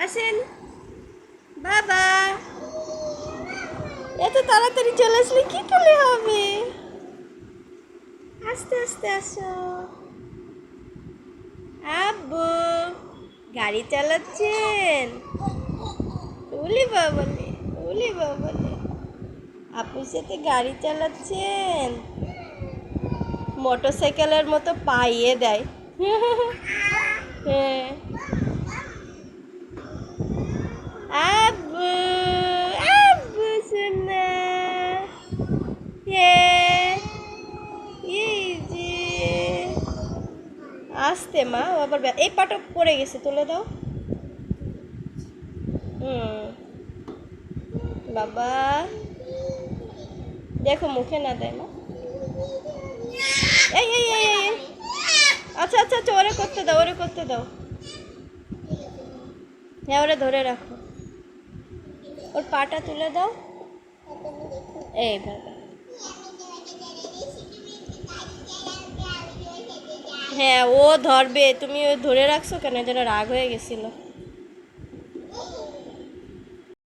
আসেন বাবা, এত তাড়াতাড়ি চলে আসলে কি করে হবে? আস্তে আস্তে আসো। আব্বু গাড়ি চালাচ্ছেন? উলি বাবালে, উলি বাবালে, আপুর সাথে গাড়ি চালাচ্ছেন? মোটর সাইকেলের মতো পাইয়ে দেয়। হ্যাঁ। আব্বু, আব্বু সোনা, হ্যাঁ এই যে আসতে মা, ও আবার এই পাটা পড়ে গেছে, তুলে দাও। হুম বাবা, দেখো মুখে না দেয় মা। এই এই এই এই, আচ্ছা আচ্ছা আচ্ছা, ওরে করতে দাও, ওরে করতে দাও। হ্যাঁ, ওরে ধরে রাখো, ওর পাটা তুলে দাও। এইভাবে। হ্যাঁ, ও ধরবে, তুমি ও ধরে রাখছো কেন? যেন রাগ হয়ে গেছিল।